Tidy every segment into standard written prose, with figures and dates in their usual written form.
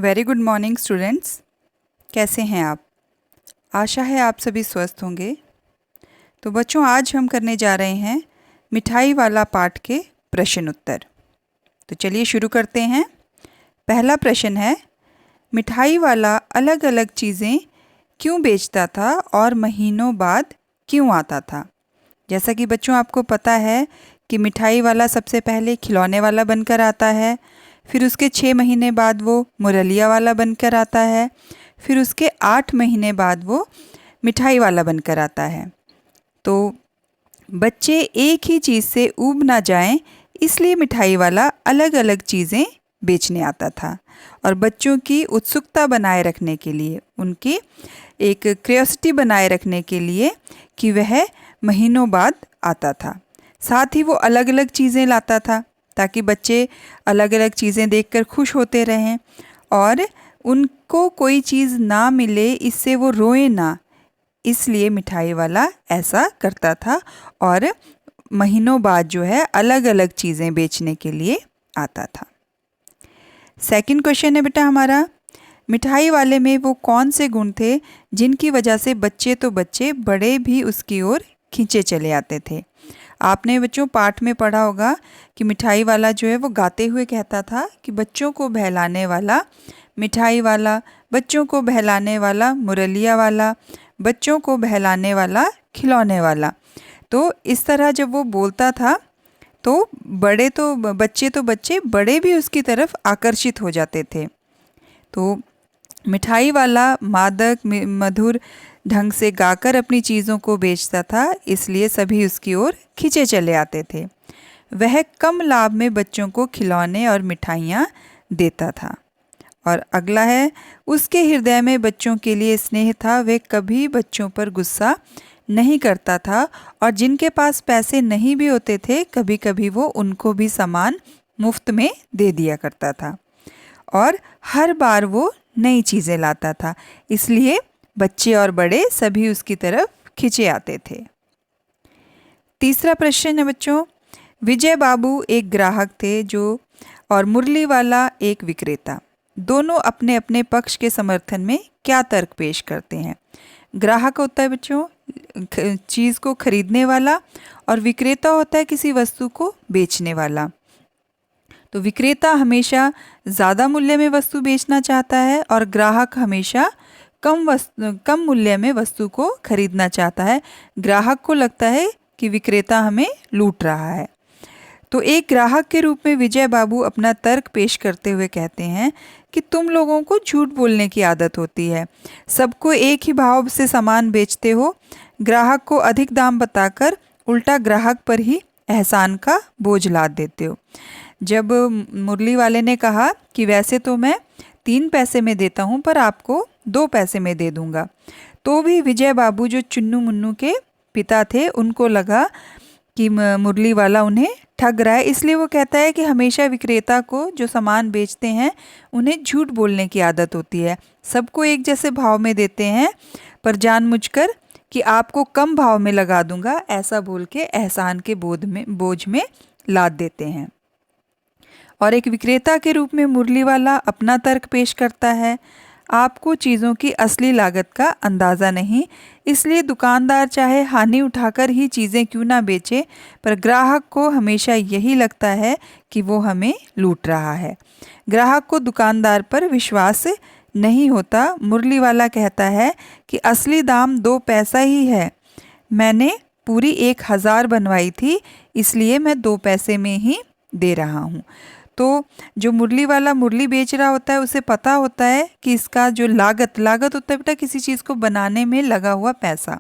Very good morning students. कैसे हैं आप? आशा है आप सभी स्वस्थ होंगे। तो बच्चों, आज हम करने जा रहे हैं मिठाई वाला पाठ के प्रश्न उत्तर। तो चलिए शुरू करते हैं। पहला प्रश्न है, मिठाई वाला अलग अलग चीज़ें क्यों बेचता था और महीनों बाद क्यों आता था? जैसा कि बच्चों आपको पता है कि मिठाई वाला सबसे पहले खिलौने वाला बनकर आता है, फिर उसके 6 महीने बाद वो मुरलिया वाला बनकर आता है, फिर उसके 8 महीने बाद वो मिठाई वाला बनकर आता है। तो बच्चे एक ही चीज़ से ऊब ना जाएं, इसलिए मिठाई वाला अलग अलग चीज़ें बेचने आता था। और बच्चों की उत्सुकता बनाए रखने के लिए, उनकी एक क्यूरियोसिटी बनाए रखने के लिए कि वह महीनों बाद आता था। साथ ही वो अलग अलग चीज़ें लाता था ताकि बच्चे अलग अलग चीज़ें देखकर खुश होते रहें और उनको कोई चीज़ ना मिले इससे वो रोए ना, इसलिए मिठाई वाला ऐसा करता था और महीनों बाद जो है अलग अलग चीज़ें बेचने के लिए आता था। सेकंड क्वेश्चन है बेटा हमारा, मिठाई वाले में वो कौन से गुण थे जिनकी वजह से बच्चे तो बच्चे बड़े भी उसकी ओर खींचे चले आते थे? आपने बच्चों पाठ में पढ़ा होगा कि मिठाई वाला जो है वो गाते हुए कहता था कि बच्चों को बहलाने वाला मिठाई वाला, बच्चों को बहलाने वाला मुरलिया वाला, बच्चों को बहलाने वाला खिलौने वाला। तो इस तरह जब वो बोलता था तो बच्चे बड़े भी उसकी तरफ आकर्षित हो जाते थे। तो मिठाई वाला मादक मधुर ढंग से गाकर अपनी चीज़ों को बेचता था, इसलिए सभी उसकी ओर खींचे चले आते थे। वह कम लाभ में बच्चों को खिलौने और मिठाइयाँ देता था। और अगला है, उसके हृदय में बच्चों के लिए स्नेह था, वह कभी बच्चों पर गुस्सा नहीं करता था और जिनके पास पैसे नहीं भी होते थे कभी कभी वो उनको भी सामान मुफ्त में दे दिया करता था और हर बार वो नई चीज़ें लाता था, इसलिए बच्चे और बड़े सभी उसकी तरफ खिंचे आते थे। तीसरा प्रश्न है बच्चों, विजय बाबू एक ग्राहक थे जो और मुरली वाला एक विक्रेता, दोनों अपने अपने पक्ष के समर्थन में क्या तर्क पेश करते हैं? ग्राहक होता है बच्चों चीज़ को खरीदने वाला और विक्रेता होता है किसी वस्तु को बेचने वाला। तो विक्रेता हमेशा ज़्यादा मूल्य में वस्तु बेचना चाहता है और ग्राहक हमेशा कम मूल्य में वस्तु को खरीदना चाहता है। ग्राहक को लगता है कि विक्रेता हमें लूट रहा है। तो एक ग्राहक के रूप में विजय बाबू अपना तर्क पेश करते हुए कहते हैं कि तुम लोगों को झूठ बोलने की आदत होती है, सबको एक ही भाव से सामान बेचते हो, ग्राहक को अधिक दाम बताकर उल्टा ग्राहक पर ही एहसान का बोझ लाद देते हो। जब मुरली वाले ने कहा कि वैसे तो मैं 3 पैसे में देता हूँ पर आपको 2 पैसे में दे दूँगा, तो भी विजय बाबू जो चुन्नू मुन्नू के पिता थे उनको लगा कि मुरली वाला उन्हें ठग रहा है, इसलिए वो कहता है कि हमेशा विक्रेता को जो सामान बेचते हैं उन्हें झूठ बोलने की आदत होती है, सबको एक जैसे भाव में देते हैं पर जानबूझकर कि आपको कम भाव में लगा दूंगा ऐसा बोल के एहसान के बोझ में लाद देते हैं। और एक विक्रेता के रूप में मुरली वाला अपना तर्क पेश करता है, आपको चीज़ों की असली लागत का अंदाज़ा नहीं, इसलिए दुकानदार चाहे हानि उठाकर ही चीज़ें क्यों ना बेचे, पर ग्राहक को हमेशा यही लगता है कि वो हमें लूट रहा है। ग्राहक को दुकानदार पर विश्वास नहीं होता। मुरली वाला कहता है कि असली दाम 2 पैसा ही है, मैंने पूरी 1000 बनवाई थी, इसलिए मैं 2 पैसे में ही दे रहा हूँ। तो जो मुरली वाला मुरली बेच रहा होता है उसे पता होता है कि इसका जो लागत होता है बेटा किसी चीज़ को बनाने में लगा हुआ पैसा,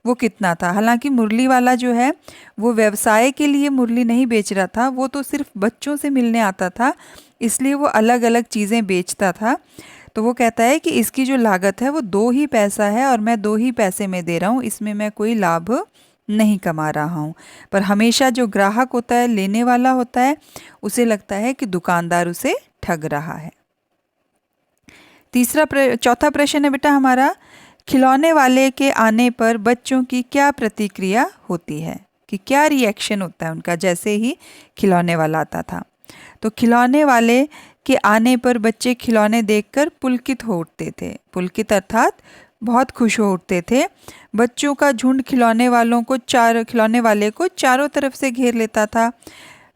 वो कितना था। हालांकि मुरली वाला जो है वो व्यवसाय के लिए मुरली नहीं बेच रहा था, वो तो सिर्फ बच्चों से मिलने आता था, इसलिए वो अलग अलग चीज़ें बेचता था। तो वो कहता है कि इसकी जो लागत है वो 2 ही पैसा है और मैं 2 ही पैसे में दे रहा हूँ, इसमें मैं कोई लाभ नहीं कमा रहा हूँ। पर हमेशा जो ग्राहक होता है, लेने वाला होता है, उसे लगता है कि दुकानदार उसे ठग रहा है। चौथा प्रश्न है बेटा हमारा, खिलौने वाले के आने पर बच्चों की क्या प्रतिक्रिया होती है, कि क्या रिएक्शन होता है उनका जैसे ही खिलौने वाला आता था? तो खिलौने वाले के आने पर बच्चे खिलौने देखकर पुलकित हो उठते थे। पुलकित अर्थात बहुत खुश हो उठते थे। बच्चों का झुंड खिलौने वाले को चारों तरफ से घेर लेता था।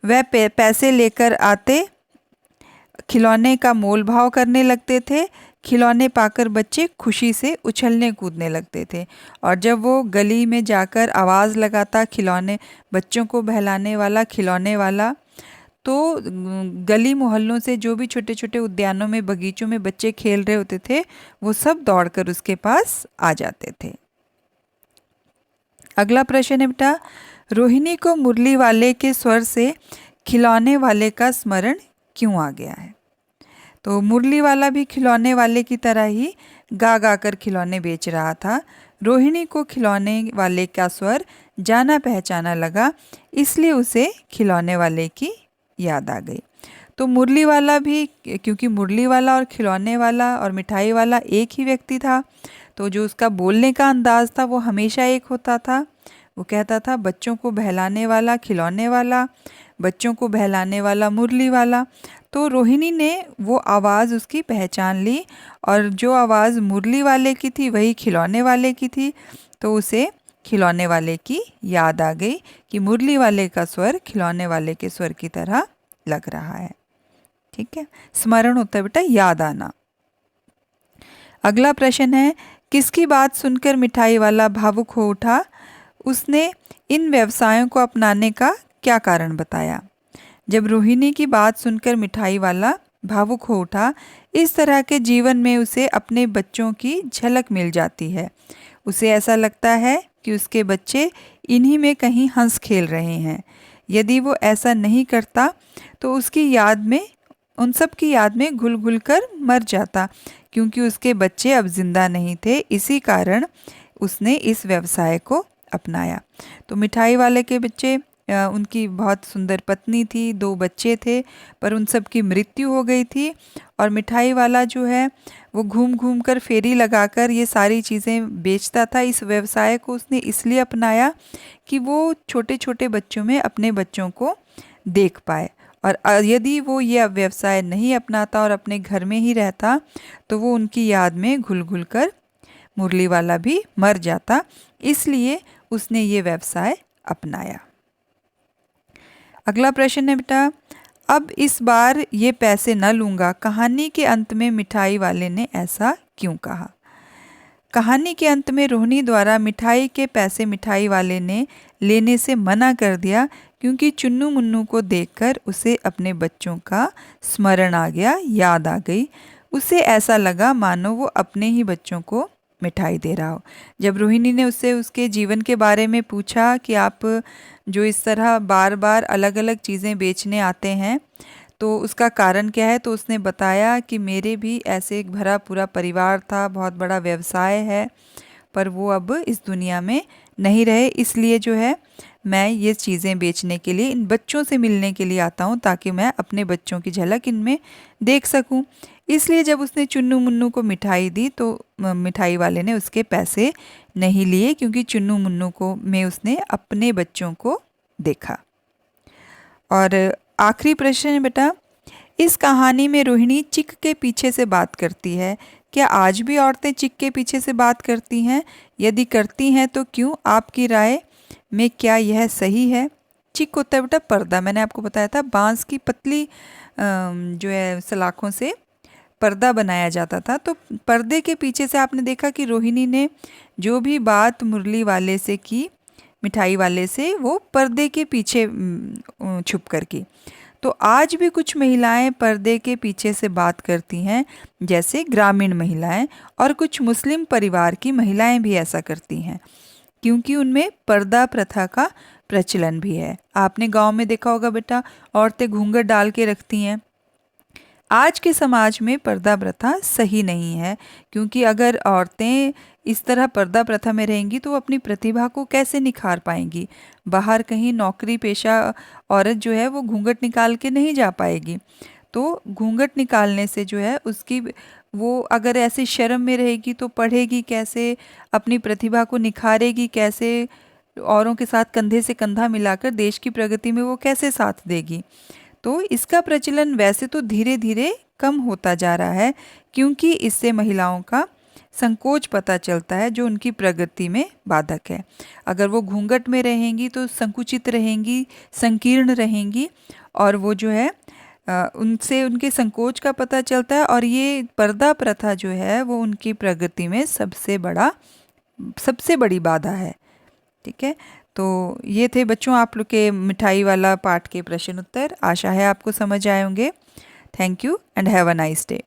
वह पैसे लेकर आते, खिलौने का मोल भाव करने लगते थे। खिलौने पाकर बच्चे खुशी से उछलने कूदने लगते थे। और जब वो गली में जाकर आवाज़ लगाता, खिलौने बच्चों को बहलाने वाला खिलौने वाला, तो गली मोहल्लों से जो भी छोटे छोटे उद्यानों में, बगीचों में बच्चे खेल रहे होते थे, वो सब दौड़कर उसके पास आ जाते थे। अगला प्रश्न है बेटा, रोहिणी को मुरली वाले के स्वर से खिलौने वाले का स्मरण क्यों आ गया है? तो मुरली वाला भी खिलौने वाले की तरह ही गा गा कर खिलौने बेच रहा था। रोहिणी को खिलौने वाले का स्वर जाना पहचाना लगा, इसलिए उसे खिलौने वाले की याद आ गई। तो मुरली वाला भी, क्योंकि मुरली वाला और खिलौने वाला और मिठाई वाला एक ही व्यक्ति था, तो जो उसका बोलने का अंदाज़ था वो हमेशा एक होता था। वो कहता था बच्चों को बहलाने वाला खिलौने वाला, बच्चों को बहलाने वाला मुरली वाला। तो रोहिणी ने वो आवाज़ उसकी पहचान ली, और जो आवाज़ मुरली वाले की थी वही खिलौने वाले की थी। तो उसे खिलौने वाले की याद आ गई कि मुरली वाले का स्वर खिलौने वाले के स्वर की तरह लग रहा है। ठीक है, स्मरण होता है बेटा याद आना। अगला प्रश्न है, किसकी बात सुनकर मिठाई वाला भावुक हो उठा? उसने इन व्यवसायों को अपनाने का क्या कारण बताया? जब रोहिणी की बात सुनकर मिठाई वाला भावुक हो उठा, इस तरह के जीवन में उसे अपने बच्चों की झलक मिल जाती है। उसे ऐसा लगता है कि उसके बच्चे इन्हीं में कहीं हंस खेल रहे हैं। यदि वो ऐसा नहीं करता तो उसकी याद में, उन सब की याद में घुल घुल कर मर जाता, क्योंकि उसके बच्चे अब जिंदा नहीं थे। इसी कारण उसने इस व्यवसाय को अपनाया। तो मिठाई वाले के बच्चे, उनकी बहुत सुंदर पत्नी थी, 2 बच्चे थे, पर उन सब की मृत्यु हो गई थी। और मिठाई वाला जो है वो घूम घूम कर फेरी लगाकर ये सारी चीज़ें बेचता था। इस व्यवसाय को उसने इसलिए अपनाया कि वो छोटे छोटे बच्चों में अपने बच्चों को देख पाए। और यदि वो ये व्यवसाय नहीं अपनाता और अपने घर में ही रहता, तो वो उनकी याद में घुल घुल कर मुरली वाला भी मर जाता। इसलिए उसने ये व्यवसाय अपनाया। अगला प्रश्न है बेटा, अब इस बार ये पैसे न लूँगा, कहानी के अंत में मिठाई वाले ने ऐसा क्यों कहा? कहानी के अंत में रोहिणी द्वारा मिठाई के पैसे मिठाई वाले ने लेने से मना कर दिया, क्योंकि चुन्नू मुन्नू को देखकर उसे अपने बच्चों का स्मरण आ गया, याद आ गई। उसे ऐसा लगा मानो वो अपने ही बच्चों को मिठाई दे रहा हो। जब रोहिणी ने उससे उसके जीवन के बारे में पूछा कि आप जो इस तरह बार बार अलग अलग चीज़ें बेचने आते हैं, तो उसका कारण क्या है, तो उसने बताया कि मेरे भी ऐसे एक भरा पूरा परिवार था, बहुत बड़ा व्यवसाय है, पर वो अब इस दुनिया में नहीं रहे। इसलिए जो है मैं ये चीज़ें बेचने के लिए, इन बच्चों से मिलने के लिए आता हूँ, ताकि मैं अपने बच्चों की झलक इनमें देख सकूँ। इसलिए जब उसने चुन्नू मुन्नू को मिठाई दी तो मिठाई वाले ने उसके पैसे नहीं लिए, क्योंकि चुन्नू मुन्नू को में उसने अपने बच्चों को देखा। और आखिरी प्रश्न है बेटा, इस कहानी में रोहिणी चिक के पीछे से बात करती है। क्या आज भी औरतें चिक के पीछे से बात करती हैं? यदि करती हैं तो क्यों? आपकी राय में क्या यह सही है? चिक होता है बेटा पर्दा। मैंने आपको बताया था बांस की पतली जो है सलाखों से पर्दा बनाया जाता था। तो पर्दे के पीछे से आपने देखा कि रोहिणी ने जो भी बात मुरली वाले से की, मिठाई वाले से, वो पर्दे के पीछे छुप कर की। तो आज भी कुछ महिलाएं पर्दे के पीछे से बात करती हैं, जैसे ग्रामीण महिलाएं, और कुछ मुस्लिम परिवार की महिलाएं भी ऐसा करती हैं, क्योंकि उनमें पर्दा प्रथा का प्रचलन भी है। आपने गांव में देखा होगा बेटा, औरतें घूंघट डाल के रखती हैं। आज के समाज में पर्दा प्रथा सही नहीं है, क्योंकि अगर औरतें इस तरह पर्दा प्रथा में रहेंगी तो वो अपनी प्रतिभा को कैसे निखार पाएंगी? बाहर कहीं नौकरी पेशा औरत जो है वो घूंघट निकाल के नहीं जा पाएगी। तो घूंघट निकालने से जो है उसकी, वो अगर ऐसे शर्म में रहेगी तो पढ़ेगी कैसे, अपनी प्रतिभा को निखारेगी कैसे, औरों के साथ कंधे से कंधा मिलाकर देश की प्रगति में वो कैसे साथ देगी? तो इसका प्रचलन वैसे तो धीरे धीरे कम होता जा रहा है, क्योंकि इससे महिलाओं का संकोच पता चलता है जो उनकी प्रगति में बाधक है। अगर वो घूंघट में रहेंगी तो संकुचित रहेंगी, संकीर्ण रहेंगी, और वो जो है उनसे उनके संकोच का पता चलता है, और ये पर्दा प्रथा जो है वो उनकी प्रगति में सबसे बड़ी बाधा है। ठीक है, तो ये थे बच्चों आप लोग के मिठाई वाला पाठ के प्रश्न उत्तर। आशा है आपको समझ आए होंगे। Thank you and have a nice day.